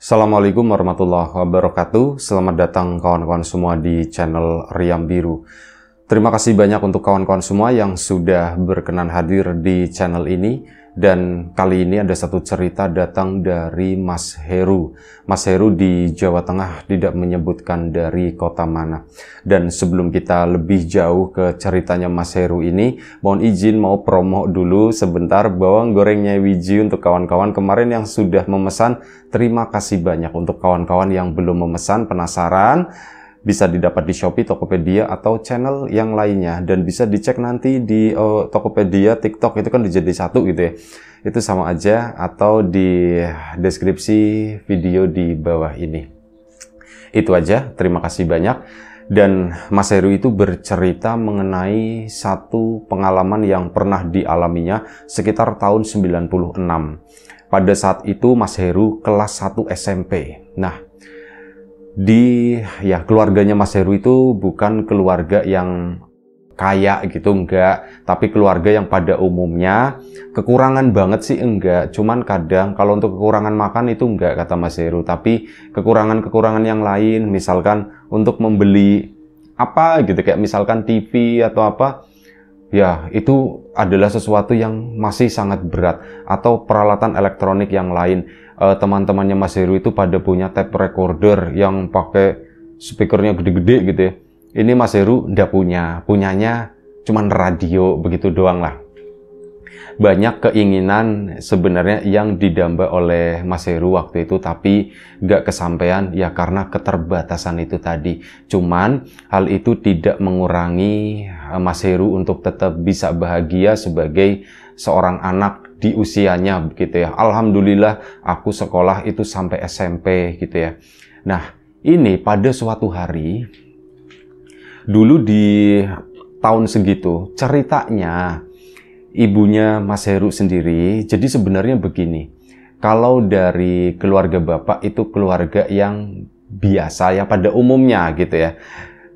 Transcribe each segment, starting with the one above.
Assalamualaikum warahmatullahi wabarakatuh. Selamat datang kawan-kawan semua di channel Riam Biru. Terima kasih banyak untuk kawan-kawan semua yang sudah berkenan hadir di channel ini. Dan kali ini ada satu cerita datang dari Mas Heru. Mas Heru di Jawa Tengah, tidak menyebutkan dari kota mana. Dan sebelum kita lebih jauh ke ceritanya Mas Heru ini, mohon izin mau promo dulu sebentar bawang gorengnya Wiji untuk kawan-kawan kemarin yang sudah memesan. Terima kasih banyak untuk kawan-kawan yang belum memesan, penasaran. Bisa didapat di Shopee, Tokopedia, atau channel yang lainnya. Dan bisa dicek nanti di Tokopedia, TikTok, itu kan jadi satu gitu ya. Itu sama aja, atau di deskripsi video di bawah ini. Itu aja, terima kasih banyak. Dan Mas Heru itu bercerita mengenai satu pengalaman yang pernah dialaminya sekitar tahun 96. Pada saat itu Mas Heru kelas 1 SMP. Nah, keluarganya Mas Heru itu bukan keluarga yang kaya gitu, enggak, tapi keluarga yang pada umumnya kekurangan banget sih enggak, cuman kadang kalau untuk kekurangan makan itu enggak kata Mas Heru, tapi kekurangan-kekurangan yang lain, misalkan untuk membeli apa gitu, kayak misalkan TV atau apa, ya itu adalah sesuatu yang masih sangat berat, atau peralatan elektronik yang lain. Teman-temannya Mas Heru itu pada punya tape recorder yang pakai speakernya gede-gede gitu ya. Ini Mas Heru ndak punya, punyanya cuman radio, begitu doang lah. Banyak keinginan sebenarnya yang didamba oleh Mas Heru waktu itu, tapi nggak kesampaian ya karena keterbatasan itu tadi. Cuman hal itu tidak mengurangi Mas Heru untuk tetap bisa bahagia sebagai seorang anak di usianya begitu ya. Alhamdulillah aku sekolah itu sampai SMP gitu ya. Nah, ini pada suatu hari dulu di tahun segitu, ceritanya ibunya Mas Heru sendiri, jadi sebenarnya begini, kalau dari keluarga bapak itu keluarga yang biasa ya pada umumnya gitu ya.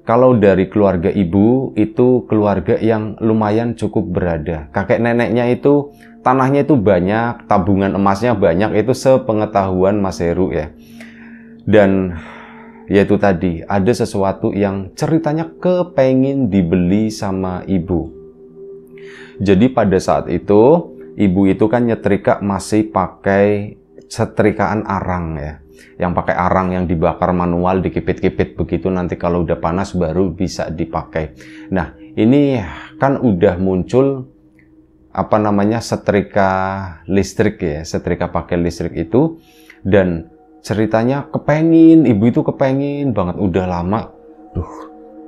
Kalau dari keluarga ibu itu keluarga yang lumayan cukup berada. Kakek neneknya itu tanahnya itu banyak, tabungan emasnya banyak, itu sepengetahuan Mas Heru ya. Dan yaitu tadi, ada sesuatu yang ceritanya kepengin dibeli sama ibu. Jadi pada saat itu, ibu itu kan nyetrika masih pakai setrikaan arang ya. Yang pakai arang yang dibakar manual, dikipit-kipit begitu, nanti kalau udah panas baru bisa dipakai. Nah, ini kan udah muncul apa namanya setrika listrik ya, setrika pakai listrik itu, dan ceritanya kepengin, ibu itu kepengin banget, udah lama,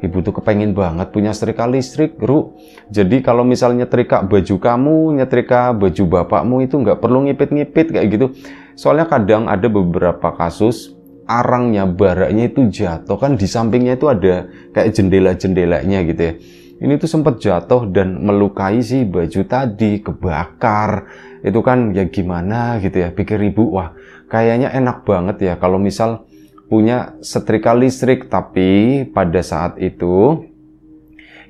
ibu tuh kepengin banget punya setrika listrik, Ru. Jadi kalau misalnya nyetrika baju kamu, nyetrika baju bapakmu itu nggak perlu ngipit-ngipit kayak gitu. Soalnya kadang ada beberapa kasus arangnya, baraknya itu jatuh, kan di sampingnya itu ada kayak jendela-jendelanya gitu ya. Ini tuh sempat jatuh dan melukai si baju tadi, kebakar. Itu kan ya gimana gitu ya, pikir ibu, wah kayaknya enak banget ya kalau misal punya setrika listrik. Tapi pada saat itu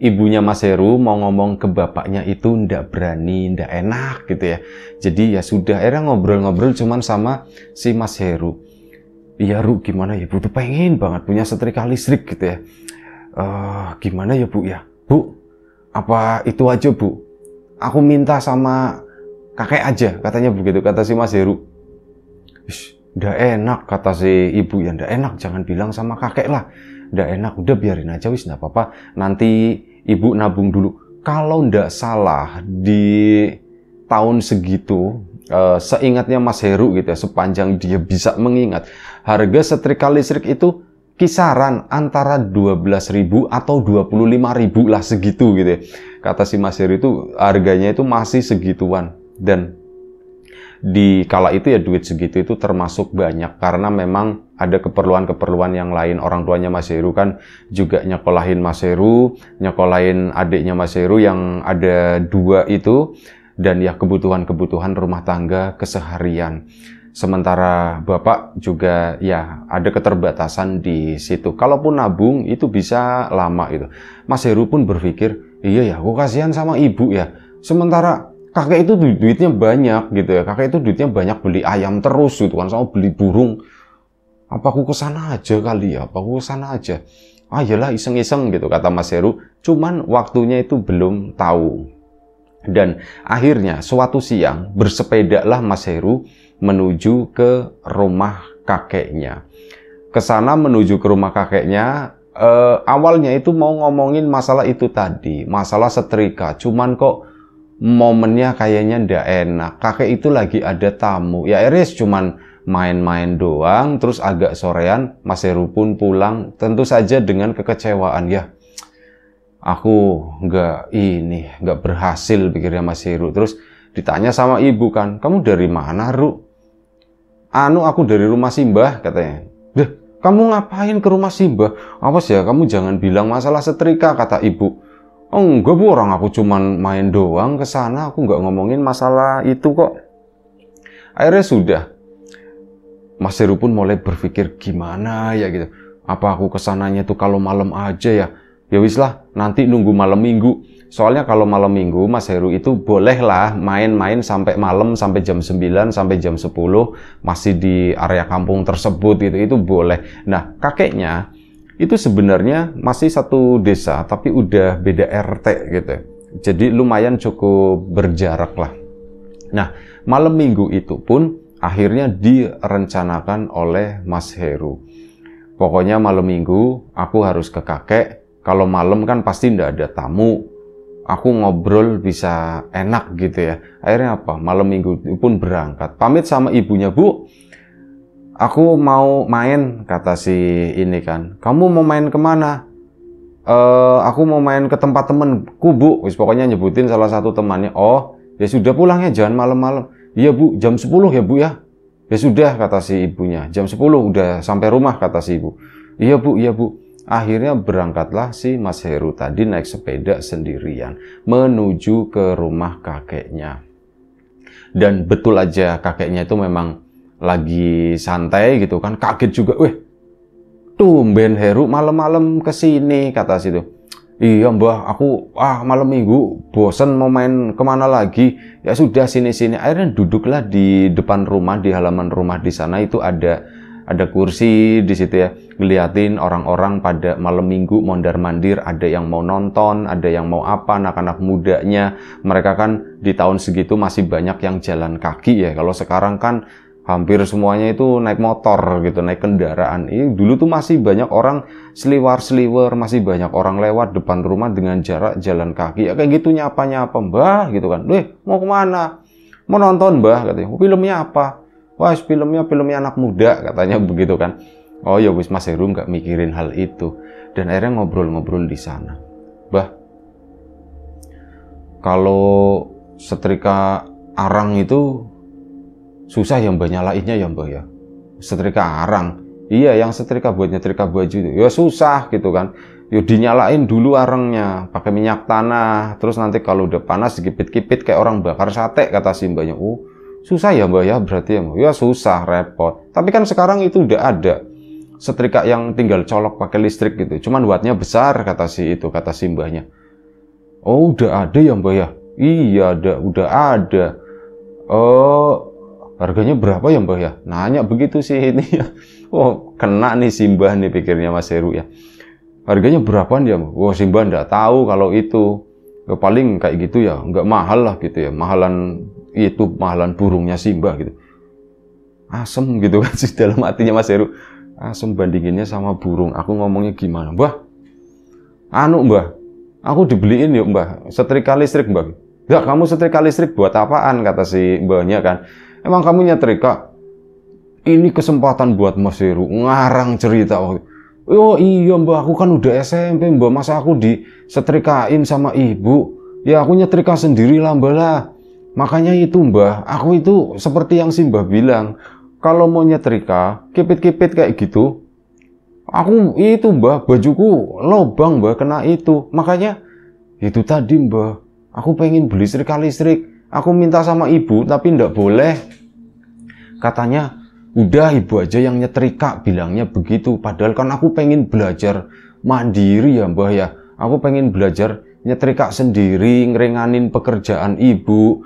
ibunya Mas Heru mau ngomong ke bapaknya itu ndak berani, ndak enak gitu ya. Jadi ya sudah, akhirnya ngobrol-ngobrol cuman sama si Mas Heru. Iya Ru, gimana ya, Bu tuh pengen banget punya setrika listrik gitu ya. Gimana ya Bu ya? Bu, apa itu aja Bu? Aku minta sama kakek aja, katanya begitu, kata si Mas Heru. Ndak enak, kata si ibu, ya ndak enak, jangan bilang sama kakek lah. Ndak enak, udah biarin aja wis, ndak apa-apa. Nanti ibu nabung dulu. Kalau ndak salah di tahun segitu, seingatnya Mas Heru gitu ya, sepanjang dia bisa mengingat, harga setrika listrik itu kisaran antara 12.000 atau 25.000 lah, segitu gitu ya. Kata si Mas Heru itu harganya itu masih segituan, dan di kala itu ya duit segitu itu termasuk banyak, karena memang ada keperluan-keperluan yang lain. Orang tuanya Mas Heru kan juga nyekolahin Mas Heru, nyekolahin adiknya Mas Heru yang ada 2 itu, dan ya kebutuhan-kebutuhan rumah tangga keseharian. Sementara bapak juga ya ada keterbatasan di situ. Kalaupun nabung itu bisa lama itu. Mas Heru pun berpikir, iya ya, aku kasihan sama ibu ya. Sementara kakek itu duitnya banyak gitu ya. Kakek itu duitnya banyak, beli ayam terus gitu kan, sama beli burung. Apa aku kesana aja kali ya, apa aku kesana aja. Ah iyalah iseng-iseng gitu kata Mas Heru, cuman waktunya itu belum tahu. Dan akhirnya suatu siang bersepedalah Mas Heru menuju ke rumah kakeknya. Kesana menuju ke rumah kakeknya, awalnya itu mau ngomongin masalah itu tadi, masalah setrika, cuman kok momennya kayaknya ndak enak. Kakek itu lagi ada tamu, ya Iris cuman main-main doang, terus agak sorean, Mas Heru pun pulang, tentu saja dengan kekecewaan ya. Aku nggak berhasil pikirnya Mas Heru. Terus ditanya sama ibu kan, kamu dari mana Ru? Anu aku dari rumah Simbah katanya. Deh, kamu ngapain ke rumah Simbah? Awas ya, kamu jangan bilang masalah setrika kata ibu. Oh enggak bu, orang aku cuman main doang ke sana, aku nggak ngomongin masalah itu kok. Akhirnya sudah. Mas Heru pun mulai berpikir gimana ya gitu. Apa aku kesananya tuh kalau malam aja ya? Ya wis lah, nanti nunggu malam minggu. Soalnya kalau malam minggu Mas Heru itu bolehlah main-main sampai malam, sampai jam 9, sampai jam 10. Masih di area kampung tersebut gitu, itu boleh. Nah kakeknya itu sebenarnya masih satu desa, tapi udah beda RT gitu. Jadi lumayan cukup berjarak lah. Nah malam minggu itu pun akhirnya direncanakan oleh Mas Heru. Pokoknya malam minggu aku harus ke kakek. Kalau malam kan pasti ndak ada tamu. Aku ngobrol bisa enak gitu ya. Akhirnya apa? Malam minggu pun berangkat. Pamit sama ibunya, Bu. Aku mau main, kata si ini kan. Kamu mau main kemana? Aku mau main ke tempat temenku, Bu. Wis pokoknya nyebutin salah satu temannya. Oh, ya sudah pulangnya jangan malam-malam. Iya Bu, jam 10 ya Bu ya? Ya sudah kata si ibunya, jam 10 udah sampai rumah kata si ibu. Iya Bu, iya Bu. Akhirnya berangkatlah si Mas Heru tadi naik sepeda sendirian menuju ke rumah kakeknya. Dan betul aja kakeknya itu memang lagi santai gitu kan, kaget juga. Weh, tumben Heru malam-malam kesini kata si itu. Iya Mbah, aku malam minggu bosen mau main kemana lagi. Ya sudah sini-sini. Akhirnya duduklah di depan rumah, di halaman rumah di sana itu ada kursi di situ ya. Ngeliatin orang-orang pada malam minggu mondar-mandir, ada yang mau nonton, ada yang mau apa, anak-anak mudanya. Mereka kan di tahun segitu masih banyak yang jalan kaki ya. Kalau sekarang kan hampir semuanya itu naik motor gitu, naik kendaraan. Ini dulu tuh masih banyak orang seliwar-seliwer, masih banyak orang lewat depan rumah dengan jarak jalan kaki. Ya kayak gitu nyapa-nyapa, Mbah gitu kan. Mau kemana? Mau nonton Mbah katanya. Filmnya apa? Wah filmnya anak muda katanya begitu kan. Oh ya wis Mas Heru nggak mikirin hal itu. Dan akhirnya ngobrol-ngobrol di sana. Mbah, kalau setrika arang itu susah ya Mbah nyalainnya ya Mbah ya. Setrika arang. Iya yang setrika buat nyetrika baju itu. Ya susah gitu kan. Yuk dinyalain dulu arangnya. Pakai minyak tanah. Terus nanti kalau udah panas dikipit-kipit kayak orang bakar sate kata si Mbahnya. Oh susah ya Mbah ya berarti ya Mbah. Ya susah repot. Tapi kan sekarang itu udah ada. Setrika yang tinggal colok pakai listrik gitu. Cuman wattnya besar kata si Mbahnya. Oh udah ada ya Mbah ya. Iya udah ada. Oh harganya berapa ya Mbah ya? Nanya begitu sih ini ya. Oh kena nih si Mbah nih pikirnya Mas Heru ya. Harganya berapaan ya Mbah? Oh si Mbah nggak tahu kalau itu. Ya, paling kayak gitu ya, nggak mahal lah gitu ya. Mahalan burungnya si Mbah gitu. Asem gitu kan sih dalam hatinya Mas Heru. Asem bandinginnya sama burung. Aku ngomongnya gimana? Mbah, Mbah, aku dibeliin yuk Mbah, setrika listrik Mbah. Enggak, kamu setrika listrik buat apaan? Kata si Mbahnya kan. Emang kamu nyetrika? Ini kesempatan buat Mas Heru ngarang cerita. Oh iya Mbah, aku kan udah SMP Mbah, masa aku disetrikain sama ibu? Ya aku nyetrika sendiri lah Mbah lah. Makanya itu Mbah, aku itu seperti yang si Mbah bilang. Kalau mau nyetrika, kipit-kipit kayak gitu. Aku itu Mbah, bajuku lobang Mbah kena itu. Makanya itu tadi Mbah, aku pengen beli setrika listrik. Aku minta sama ibu tapi ndak boleh. Katanya, udah ibu aja yang nyetrika, bilangnya begitu. Padahal kan aku pengen belajar mandiri ya Mbah ya. Aku pengen belajar nyetrika sendiri, ngeringanin pekerjaan ibu.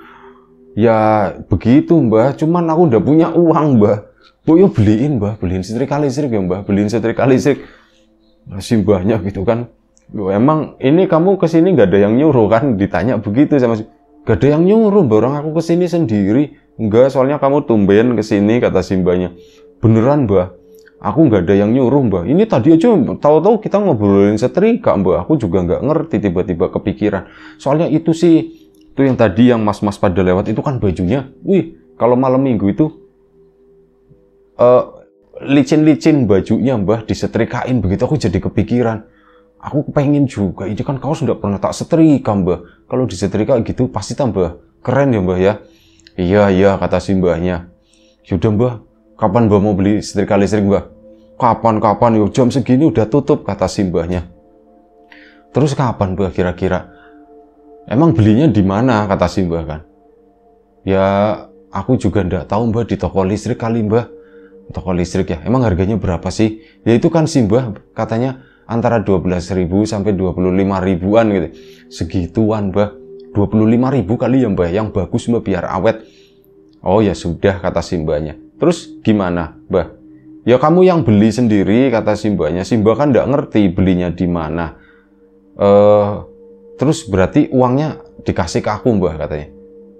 Ya begitu Mbah, cuman aku udah punya uang Mbah. Bu, yo beliin mbah, beliin setrika listrik ya mbah, beliin setrika listrik. Si mbahnya gitu kan, loh, emang ini kamu kesini gak ada yang nyuruh kan, ditanya begitu sama si, gak ada yang nyuruh, barang aku kesini sendiri. Enggak, soalnya kamu tumben kesini, kata si mbahnya. Beneran mbah, aku gak ada yang nyuruh mbah, ini tadi aja tahu-tahu kita ngobrolin setrika mbah, aku juga gak ngerti, tiba-tiba kepikiran. Soalnya itu sih, itu yang tadi yang mas-mas pada lewat itu kan bajunya, wih, kalau malam minggu itu licin-licin bajunya mbah, disetrikain begitu. Aku jadi kepikiran, aku pengen juga, ini kan kaos sudah pernah tak setrika mbah, kalau disetrika gitu pasti tambah keren ya mbah ya. Iya, kata si mbahnya. Yaudah mbah, kapan mbah mau beli setrika listrik mbah? Kapan, yuk jam segini udah tutup, kata si mbahnya. Terus kapan mbah kira-kira? Emang belinya di mana, kata si mbah kan? Ya aku juga ndak tahu mbah, di toko listrik kali mbah. Toko listrik ya, emang harganya berapa sih? Ya itu kan sih mbah, katanya antara 12.000 sampai 25.000-an gitu. Segituan mbah, 25.000 kali ya mbah, yang bagus mbah biar awet. Oh ya sudah, kata si mbahnya. Terus gimana mbah? Ya kamu yang beli sendiri, kata si mbahnya. Si mbah kan nggak ngerti belinya di mana. Terus berarti uangnya dikasih ke aku mbah, katanya.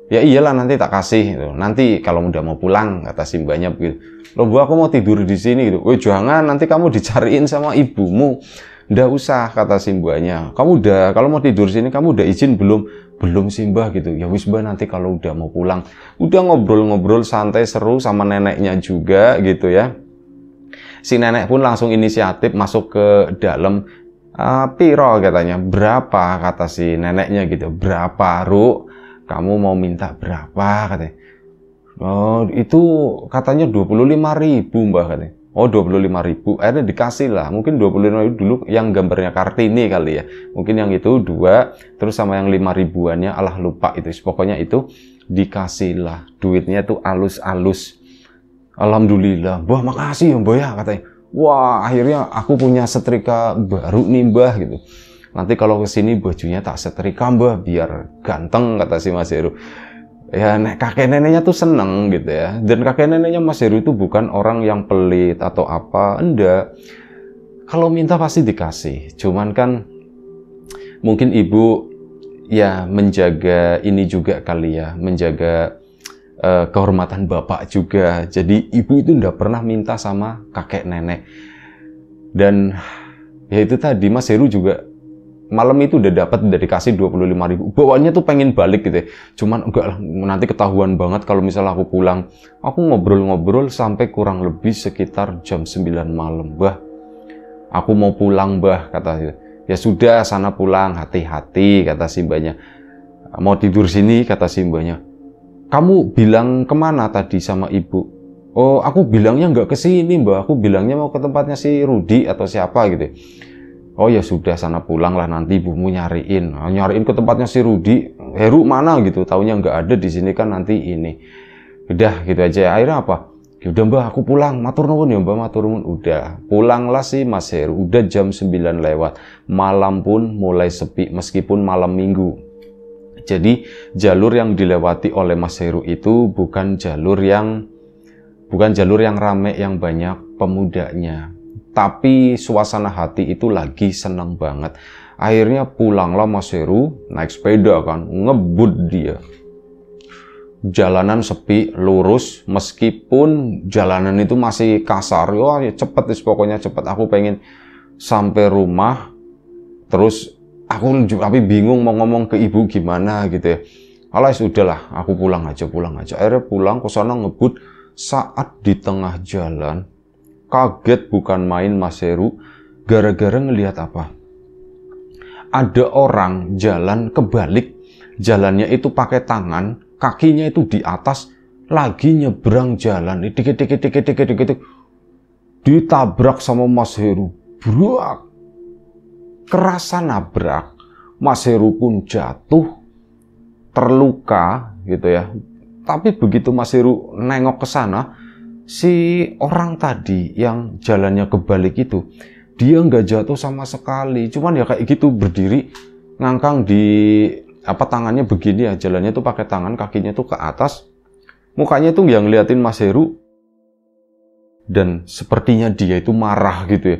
Ya iyalah, nanti tak kasih gitu. Nanti kalau udah mau pulang, kata si mbahnya begitu. Loh bu, aku mau tidur di sini gitu. Oh jangan, nanti kamu dicariin sama ibumu. Nggak usah, kata si mbahnya. Kamu udah, kalau mau tidur sini kamu udah izin belum? Belum sih mbah gitu. Ya wis mbah, nanti kalau udah mau pulang. Udah ngobrol-ngobrol santai seru sama neneknya juga gitu ya. Si nenek pun langsung inisiatif masuk ke dalam. Piro katanya, berapa, kata si neneknya gitu. Berapa Ru? Kamu mau minta berapa, katanya. Oh itu katanya 25.000 mbah, katanya. Oh 25.000, akhirnya dikasih lah. Mungkin 25.000 dulu yang gambarnya Kartini kali ya. Mungkin yang itu 2, terus sama yang 5.000-annya alah lupa itu. Pokoknya itu dikasih lah. Duitnya tuh alus-alus. Alhamdulillah, mbah makasih ya mbah ya, katanya. Wah akhirnya aku punya setrika baru nih mbah gitu. Nanti kalau kesini bajunya tak setrika mbah, biar ganteng, kata si Mas Heru. Ya kakek neneknya tuh seneng gitu ya. Dan kakek neneknya Mas Heru itu bukan orang yang pelit atau apa, enggak. Kalau minta pasti dikasih. Cuman kan mungkin ibu ya menjaga ini juga kali ya, menjaga kehormatan bapak juga. Jadi ibu itu enggak pernah minta sama kakek nenek. Dan ya itu tadi Mas Heru juga malam itu udah dikasih 25.000. Bawaannya tuh pengen balik gitu ya. Cuman enggak lah, nanti ketahuan banget kalau misalnya aku pulang. Aku ngobrol-ngobrol sampai kurang lebih sekitar jam 9 malam. Bah, aku mau pulang bah, kata dia. Ya sudah, sana pulang, hati-hati, kata si mbahnya. Mau tidur sini, kata si mbahnya. Kamu bilang kemana tadi sama ibu? Oh, aku bilangnya nggak ke sini mbah. Aku bilangnya mau ke tempatnya si Rudi atau siapa gitu. Oh ya sudah, sana pulang lah, nanti ibumu nyariin. Nyariin ke tempatnya si Rudi. Heru mana gitu, taunya nggak ada di sini kan nanti ini. Udah gitu aja. Akhirnya apa? Ya udah mbah, aku pulang. Matur nuwun ya mbah, matur nuwun. Udah. Pulanglah si Mas Heru. Udah jam 9 lewat. Malam pun mulai sepi meskipun malam minggu. Jadi jalur yang dilewati oleh Mas Heru itu bukan jalur yang rame, yang banyak pemudanya. Tapi suasana hati itu lagi senang banget. Akhirnya pulanglah Mas Heru, naik sepeda kan, ngebut dia. Jalanan sepi, lurus, meskipun jalanan itu masih kasar. Wah ya cepet, pokoknya cepet. Aku pengen sampai rumah, terus aku tapi bingung mau ngomong ke ibu gimana gitu ya. Alah sudahlah, aku pulang aja. Akhirnya pulang ke sana ngebut. Saat di tengah jalan, kaget bukan main Mas Heru, gara-gara ngelihat apa? Ada orang jalan kebalik, jalannya itu pakai tangan, kakinya itu di atas, lagi nyebrang jalan, dikit, ditabrak sama Mas Heru, brak, kerasa nabrak, Mas Heru pun jatuh, terluka gitu ya. Tapi begitu Mas Heru nengok ke sana, si orang tadi yang jalannya kebalik itu, dia nggak jatuh sama sekali. Cuman ya kayak gitu berdiri, ngangkang di tangannya begini ya, jalannya tuh pakai tangan, kakinya tuh ke atas, mukanya tuh yang ngeliatin Mas Heru. dan sepertinya dia itu marah gitu ya.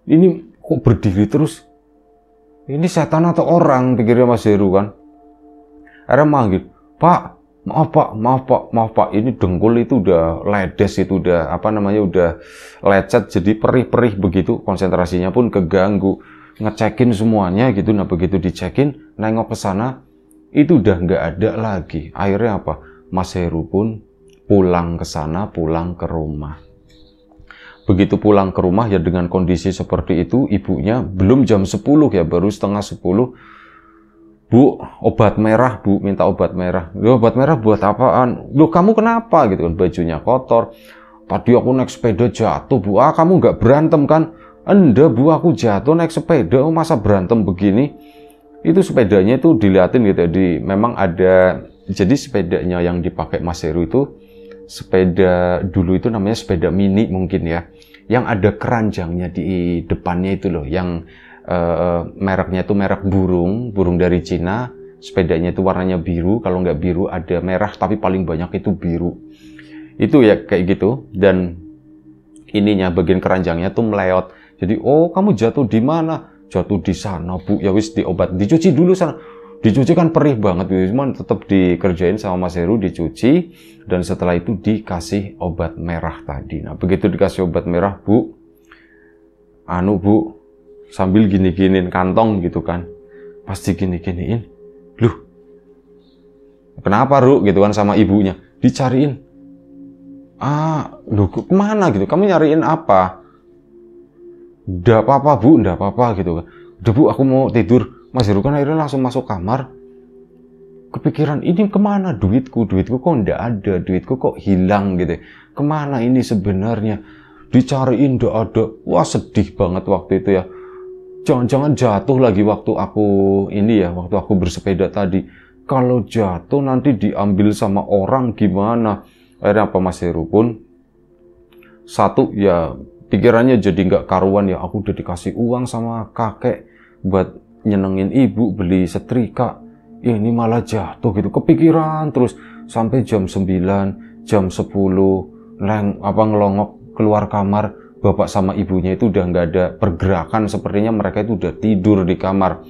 Ini kok berdiri terus? Ini setan atau orang, pikirnya Mas Heru kan. Akhirnya manggil, Pak, maaf Pak, ini dengkul itu udah ledes, itu udah udah lecet, jadi perih-perih begitu, konsentrasinya pun keganggu. Ngecekin semuanya gitu, nah begitu dicekin, nengok ke sana, itu udah nggak ada lagi. Akhirnya apa? Mas Heru pun pulang ke sana, pulang ke rumah. Begitu pulang ke rumah ya dengan kondisi seperti itu, ibunya belum jam 10 ya, baru setengah 10. Bu, obat merah Bu, minta obat merah. Loh, obat merah buat apaan? Loh, kamu kenapa? Gitu kan, bajunya kotor. Tadi aku naik sepeda jatuh Bu. Ah, kamu nggak berantem kan? Enggak Bu, aku jatuh naik sepeda, masa berantem begini? Itu sepedanya itu dilihatin gitu, memang ada, jadi sepedanya yang dipakai Mas Heru itu sepeda dulu itu namanya sepeda mini mungkin ya, yang ada keranjangnya di depannya itu loh, yang mereknya itu merek burung dari Cina. Sepedanya itu warnanya biru, kalau nggak biru ada merah, tapi paling banyak itu biru. Itu ya kayak gitu, dan ininya bagian keranjangnya tuh meleot. Jadi, oh kamu jatuh di mana? Jatuh di sana Bu, ya wis diobat, dicuci dulu sana. Dicuci kan perih banget, cuman tetap dikerjain sama Mas Heru, dicuci, dan setelah itu dikasih obat merah tadi. Nah begitu dikasih obat merah, Bu, Bu, sambil gini-giniin kantong gitu kan, pasti gini-giniin, loh, kenapa Ru? Gitu kan sama ibunya, dicariin, loh kemana gitu, kamu nyariin apa? Nggak apa-apa Bu, nggak apa-apa gitu kan. Udah Bu, aku mau tidur. Mas Heru kan akhirnya langsung masuk kamar. Kepikiran, ini kemana duitku kok nggak ada, duitku kok hilang gitu. Kemana ini sebenarnya? Dicariin nggak ada. Wah sedih banget waktu itu ya. Jangan-jangan jatuh lagi waktu aku bersepeda tadi. Kalau jatuh nanti diambil sama orang gimana? Akhirnya apa, Mas Heru pun satu ya pikirannya jadi nggak karuan ya. Aku udah dikasih uang sama kakek buat nyenengin ibu, beli setrika, ini malah jatuh gitu. Kepikiran terus sampai jam 9, jam 10 ngelongok keluar kamar. Bapak sama ibunya itu udah nggak ada pergerakan, sepertinya mereka itu udah tidur di kamar.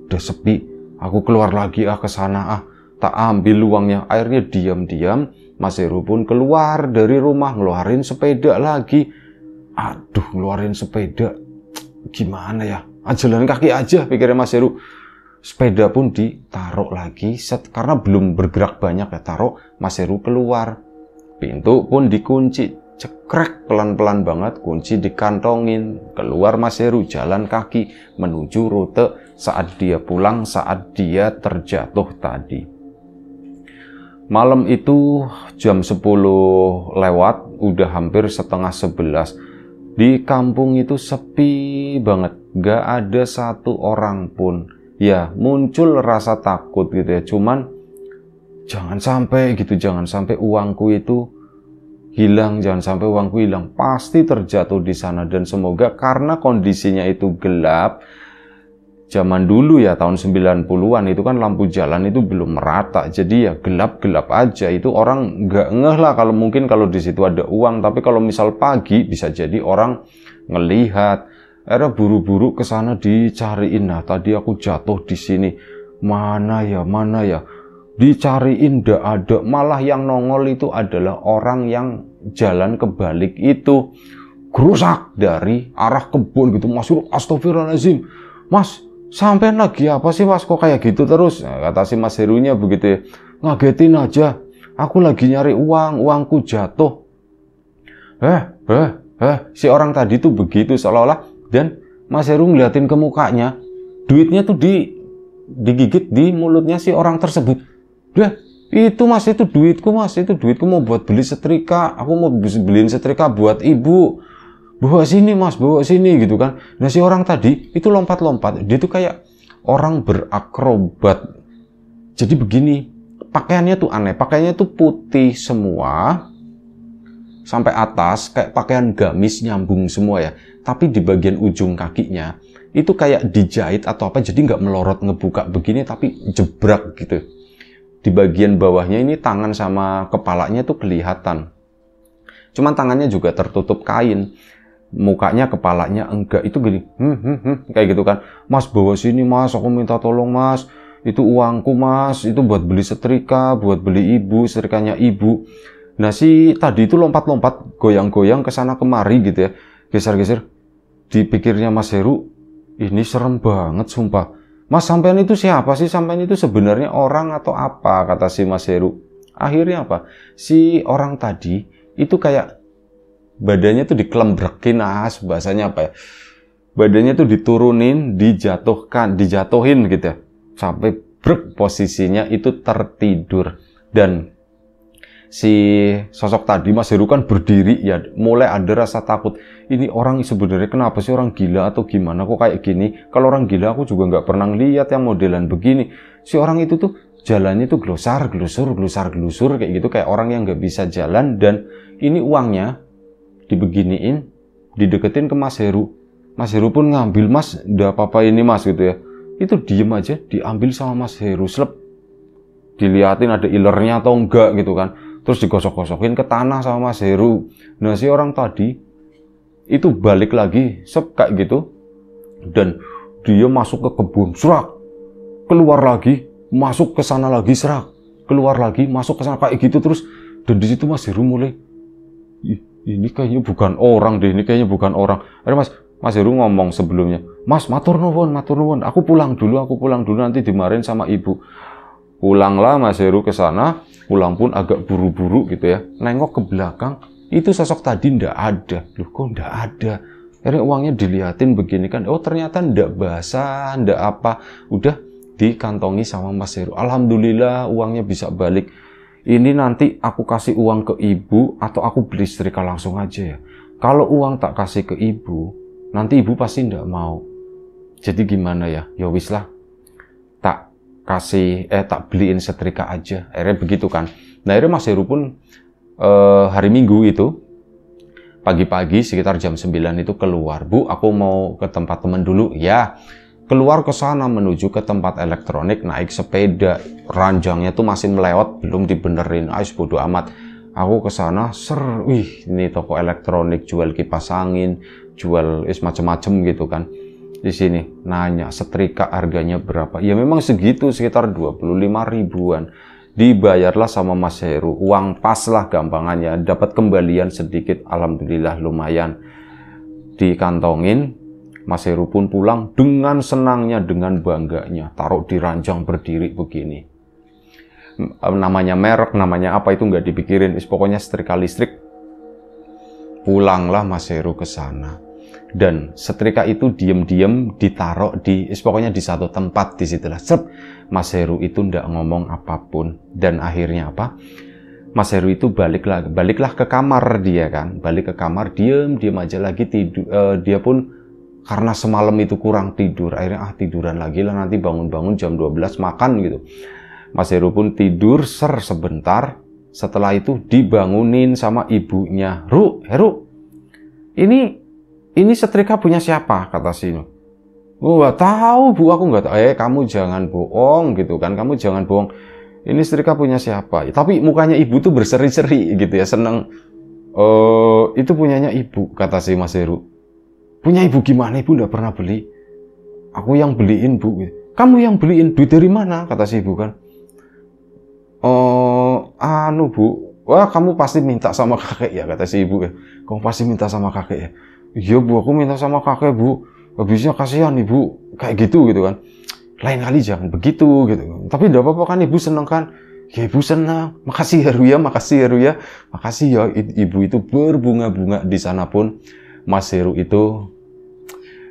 Udah sepi, aku keluar lagi ke sana tak ambil uangnya. Akhirnya diam-diam Mas Heru pun keluar dari rumah, ngeluarin sepeda lagi. Aduh, ngeluarin sepeda gimana ya? Jalan kaki aja, pikirnya Mas Heru. Sepeda pun ditaruh lagi, karena belum bergerak banyak ya, taruh. Mas Heru keluar, pintu pun dikunci, cekrek pelan-pelan banget, kunci dikantongin. Keluar Mas Heru, jalan kaki menuju rute saat dia pulang, saat dia terjatuh tadi. Malam itu jam 10 lewat, udah hampir setengah 11. Di kampung itu sepi banget, gak ada satu orang pun. Ya muncul rasa takut gitu ya, cuman jangan sampai uangku itu hilang, pasti terjatuh di sana. Dan semoga, karena kondisinya itu gelap, zaman dulu ya tahun 90-an itu kan lampu jalan itu belum merata, jadi ya gelap-gelap aja. Itu orang nggak ngeh lah kalau di situ ada uang. Tapi kalau misal pagi bisa jadi orang ngelihat. Era buru-buru ke sana dicariin. Nah tadi aku jatuh di sini, mana ya, dicariin nggak ada. Malah yang nongol itu adalah orang yang jalan kebalik itu, gerusak dari arah kebun gitu. Mas Heru, astagfirullahaladzim, Mas, sampean lagi apa sih Mas, kok kayak gitu terus? Nah, kata si Mas Herunya begitu ya, ngagetin aja, aku lagi nyari uangku jatuh. Si orang tadi tuh begitu seolah-olah, dan Mas Heru ngeliatin ke mukanya, duitnya tuh digigit di mulutnya si orang tersebut. Itu Mas, itu duitku mau buat beli setrika, aku mau beliin setrika buat ibu. Bawa sini Mas, bawa sini gitu kan. Nah si orang tadi itu lompat-lompat, dia tuh kayak orang berakrobat. Jadi begini, pakaiannya tuh aneh, pakaiannya tuh putih semua sampai atas, kayak pakaian gamis nyambung semua ya. Tapi di bagian ujung kakinya itu kayak dijahit atau apa, jadi nggak melorot ngebuka begini, tapi jebrak gitu. Di bagian bawahnya ini tangan sama kepalanya tuh kelihatan. Cuman tangannya juga tertutup kain. Mukanya, kepalanya enggak, itu gini, kayak gitu kan. Mas bawa sini mas, aku minta tolong mas, itu uangku mas, itu buat beli setrika, buat beli ibu, setrikanya ibu. Nah si tadi itu lompat-lompat, goyang-goyang ke sana kemari gitu ya, geser-geser. Dipikirnya Mas Heru, ini serem banget sumpah. Mas sampean itu siapa sih? Sampean itu sebenarnya orang atau apa? Kata si Mas Heru. Akhirnya apa? Si orang tadi itu kayak badannya tuh dikelembrekin, bahasanya apa ya? Badannya tuh diturunin, dijatuhin gitu ya. Sampai brek posisinya itu tertidur. Dan si sosok tadi Mas Heru kan berdiri ya, mulai ada rasa takut. Ini orang sebenarnya kenapa sih, orang gila atau gimana kok kayak gini? Kalau orang gila aku juga nggak pernah lihat yang modelan begini. Si orang itu tuh jalannya tuh glosar glusur kayak gitu, kayak orang yang nggak bisa jalan. Dan ini uangnya dibeginiin, dideketin ke Mas Heru. Mas Heru pun ngambil, mas, udah apa-apa ini mas gitu ya. Itu diem aja, diambil sama Mas Heru, slep. Diliatin ada ilernya atau enggak gitu kan. Terus digosok-gosokin ke tanah sama Mas Heru. Nah si orang tadi itu balik lagi, kayak gitu. Dan dia masuk ke kebun, serak. Keluar lagi, masuk ke sana lagi, serak. Keluar lagi, masuk ke sana kayak gitu terus. Dan di situ Mas Heru mulai, ini kayaknya bukan orang deh, ini kayaknya bukan orang. Akhirnya Mas Heru ngomong sebelumnya, Mas, matur nuwun, aku pulang dulu, nanti dimarahin sama ibu. Pulanglah Mas Heru ke sana, pulang pun agak buru-buru gitu ya. Nengok ke belakang, itu sosok tadi ndak ada. Loh kok ndak ada? Akhirnya uangnya diliatin begini kan, oh ternyata ndak basah, ndak apa. Udah dikantongi sama Mas Heru. Alhamdulillah uangnya bisa balik. Ini nanti aku kasih uang ke ibu atau aku beli setrika langsung aja ya. Kalau uang tak kasih ke ibu, nanti ibu pasti ndak mau. Jadi gimana ya? Ya wis lah. Tak beliin setrika aja. Akhirnya begitu kan. Nah akhirnya Mas Heru pun hari Minggu itu pagi-pagi sekitar jam 9 itu keluar. Bu, aku mau ke tempat teman dulu. Ya. Keluar ke sana menuju ke tempat elektronik, naik sepeda, ranjangnya tuh masih melewat, belum dibenerin. Ais bodo amat. Aku ke sana, wih, ini toko elektronik, jual kipas angin, jual macem-macem gitu kan. Di sini nanya setrika harganya berapa? Ya memang segitu, sekitar 25 ribuan. Dibayarlah sama Mas Heru, uang pas lah gampangannya, dapat kembalian sedikit, alhamdulillah lumayan. Dikantongin. Mas Heru pun pulang dengan senangnya, dengan bangganya. Taruh di ranjang berdiri begini. Namanya merek, namanya apa itu nggak dipikirin. Pokoknya setrika listrik. Pulanglah Mas Heru ke sana. Dan setrika itu diam-diam ditaruh pokoknya di satu tempat di situlah. Mas Heru itu nggak ngomong apapun. Dan akhirnya apa? Mas Heru itu baliklah ke kamar dia kan. Balik ke kamar, diam aja lagi tidur. Dia pun karena semalam itu kurang tidur, akhirnya tiduran lagi lah, nanti bangun-bangun jam 12 makan gitu. Mas Heru pun tidur sebentar, setelah itu dibangunin sama ibunya. Heru, ini setrika punya siapa? Kata Sino. Oh, nggak tahu bu, aku nggak tahu. Kamu jangan bohong gitu kan, kamu jangan bohong. Ini setrika punya siapa? Tapi mukanya ibu tuh berseri-seri gitu ya, seneng. Itu punyanya ibu, kata si Mas Heru. Punya ibu gimana? Ibu nggak pernah beli. Aku yang beliin bu. Kamu yang beliin, duit dari mana? Kata si ibu kan. Bu. Wah kamu pasti minta sama kakek ya, kata si ibu ya. Kamu pasti minta sama kakek ya. Iya bu, aku minta sama kakek bu. Habisnya kasihan ibu. Kayak gitu kan. Lain kali jangan begitu gitu. Tapi enggak apa-apa kan, ibu seneng kan? Ya ibu senang. Makasih Heru ya. Makasih ya. Ibu itu berbunga-bunga. Di sana pun Mas Heru itu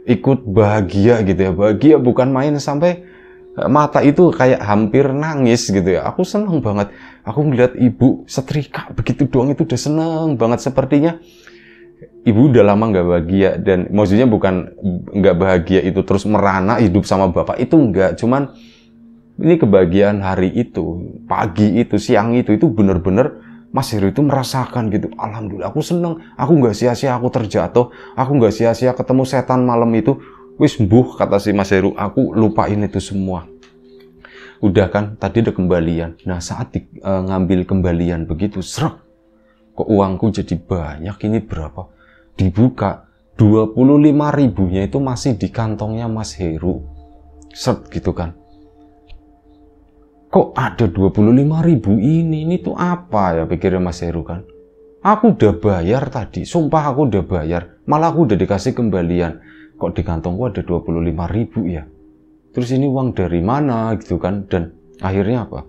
ikut bahagia gitu ya. Bahagia bukan main, sampai mata itu kayak hampir nangis gitu ya. Aku senang banget. Aku ngeliat ibu setrika begitu doang itu udah senang banget. Sepertinya ibu udah lama nggak bahagia. Dan maksudnya bukan nggak bahagia itu terus merana hidup sama bapak. Itu enggak. Cuman ini kebahagiaan hari itu, pagi itu, siang itu bener-bener Mas Heru itu merasakan gitu. Alhamdulillah aku seneng. Aku nggak sia-sia aku terjatuh. Aku nggak sia-sia ketemu setan malam itu. Wis mbuh, kata si Mas Heru. Aku lupain itu semua. Udah kan, tadi ada kembalian. Nah saat ngambil kembalian begitu, serak. kok uangku jadi banyak, ini berapa? Dibuka, 25.000-nya itu masih di kantongnya Mas Heru. Set gitu kan. Kok ada 25.000 ini tuh apa ya, pikirnya Mas Heru kan. Aku udah bayar tadi, sumpah aku udah bayar, malah aku udah dikasih kembalian. Kok di kantongku ada 25.000 ya? Terus ini uang dari mana gitu kan. Dan akhirnya apa?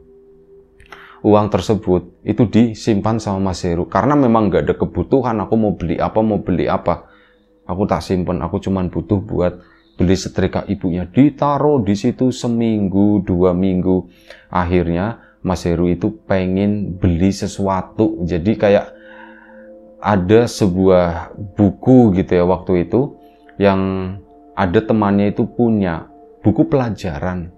Uang tersebut itu disimpan sama Mas Heru. Karena memang nggak ada kebutuhan, aku mau beli apa. Aku tak simpen, aku cuman butuh buat beli setrika ibunya. Ditaruh di situ seminggu, 2 minggu. Akhirnya Mas Heru itu pengen beli sesuatu. Jadi kayak ada sebuah buku gitu ya waktu itu, yang ada temannya itu punya buku pelajaran.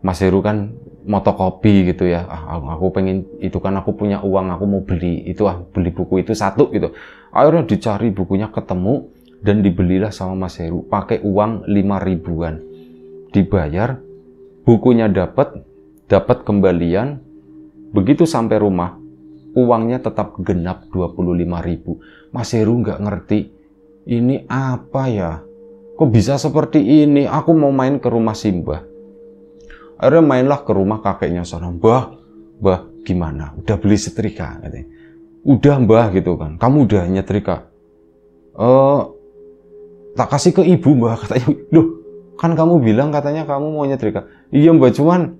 Mas Heru kan motokopi gitu ya. Aku pengen itu kan, aku punya uang, aku mau beli itu, beli buku itu satu gitu. Akhirnya dicari bukunya, ketemu dan dibelilah sama Mas Heru pakai uang 5.000-an. Dibayar, bukunya dapat kembalian. Begitu sampai rumah, uangnya tetap genap 25.000. Mas Heru nggak ngerti, ini apa ya? Kok bisa seperti ini? Aku mau main ke rumah Simbah. Akhirnya mainlah ke rumah kakeknya sana. Mbah, gimana? Udah beli setrika? Katanya. Udah Mbah gitu kan. Kamu udah nyetrika? Tak kasih ke ibu Mbah, katanya. Loh, kan kamu bilang katanya kamu mau nyetrika. Iya Mbah, cuman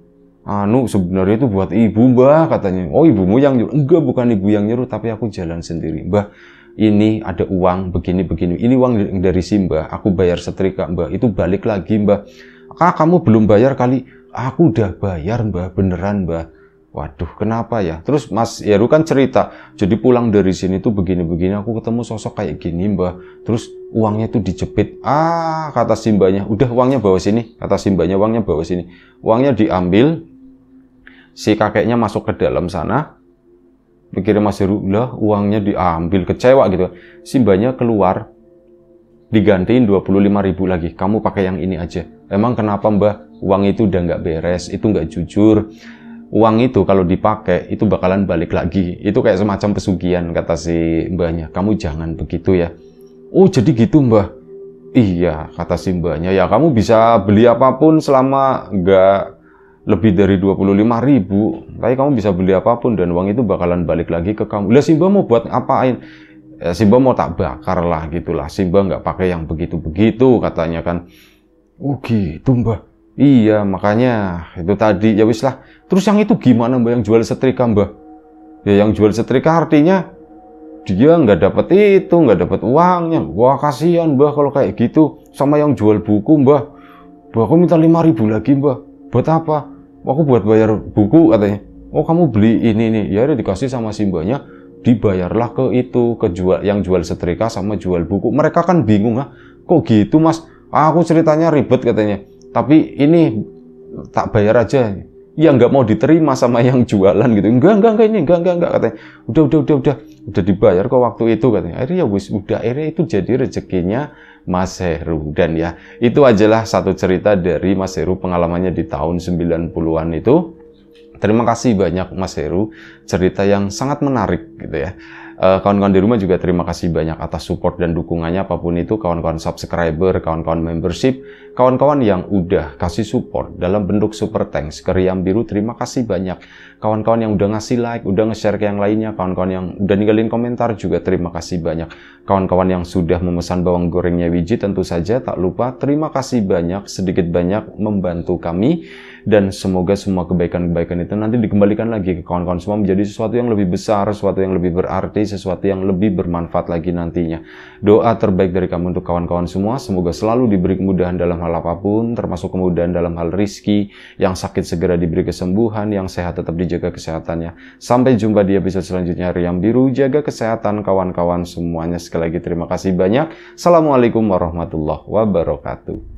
sebenarnya itu buat ibu Mbah, katanya. Oh, ibumu yang nyuruh? Enggak, bukan ibu yang nyuruh, tapi aku jalan sendiri. Mbah, ini ada uang begini. Ini uang dari Simbah. Aku bayar setrika Mbah. Itu balik lagi Mbah. Kamu belum bayar kali. Aku udah bayar Mbah, beneran Mbah. Waduh, kenapa ya? Terus Mas Heru kan cerita. Jadi pulang dari sini tuh begini. Aku ketemu sosok kayak gini Mbah. Terus uangnya tuh dijepit. Kata Simbahnya. Udah, uangnya bawa sini. Kata Simbahnya, uangnya bawa sini. Uangnya diambil. Si kakeknya masuk ke dalam sana. Pikirnya Mas Heru, lah uangnya diambil, kecewa gitu. Simbahnya keluar, digantiin 25.000 lagi. Kamu pakai yang ini aja. Emang kenapa Mbah? Uang itu udah nggak beres, itu nggak jujur. Uang itu kalau dipakai, itu bakalan balik lagi. Itu kayak semacam pesugihan, kata si mbahnya. Kamu jangan begitu ya. Oh, jadi gitu Mbah? Iya, kata si mbahnya. Ya kamu bisa beli apapun selama nggak lebih dari 25.000, tapi kamu bisa beli apapun dan uang itu bakalan balik lagi ke kamu. Lah Simbah mau buat apain? Simbah mau tak bakar lah gitulah. Simbah nggak pakai yang begitu-begitu katanya kan. Oh gitu Mbah. Iya, makanya itu tadi ya wis lah. Terus yang itu gimana Mbah, yang jual setrika Mbah? Ya yang jual setrika artinya dia nggak dapat itu, nggak dapat uangnya. Wah kasihan Mbah kalau kayak gitu. Sama yang jual buku Mbah. Mbah, aku minta 5.000 lagi Mbah. Buat apa? Aku buat bayar buku katanya. Oh kamu beli ini nih. Ya udah dikasih sama Simbahnya, dibayarlah ke itu, ke yang jual setrika sama jual buku. Mereka kan bingung, kok gitu Mas? Aku ceritanya ribet katanya. Tapi ini tak bayar aja. Ya nggak mau diterima sama yang jualan gitu. Enggak katanya. Udah dibayar kok waktu itu katanya. Akhirnya ya wis udah, akhirnya itu jadi rezekinya Mas Heru. Dan ya itu ajalah satu cerita dari Mas Heru, pengalamannya di tahun 90-an itu. Terima kasih banyak Mas Heru, cerita yang sangat menarik gitu ya. Kawan-kawan di rumah juga terima kasih banyak atas support dan dukungannya, apapun itu, kawan-kawan subscriber, kawan-kawan membership, kawan-kawan yang udah kasih support dalam bentuk super thanks ke Riam Biru, terima kasih banyak. Kawan-kawan yang udah ngasih like, udah nge-share ke yang lainnya, kawan-kawan yang udah ninggalin komentar juga terima kasih banyak. Kawan-kawan yang sudah memesan bawang gorengnya Wiji, tentu saja tak lupa terima kasih banyak, sedikit banyak membantu kami. Dan semoga semua kebaikan-kebaikan itu nanti dikembalikan lagi ke kawan-kawan semua menjadi sesuatu yang lebih besar, sesuatu yang lebih berarti, sesuatu yang lebih bermanfaat lagi nantinya. Doa terbaik dari kami untuk kawan-kawan semua, semoga selalu diberi kemudahan dalam hal apapun, termasuk kemudahan dalam hal rizki, yang sakit segera diberi kesembuhan, yang sehat tetap dijaga kesehatannya. Sampai jumpa di episode selanjutnya Riam Biru, jaga kesehatan kawan-kawan semuanya. Sekali lagi terima kasih banyak. Assalamualaikum warahmatullahi wabarakatuh.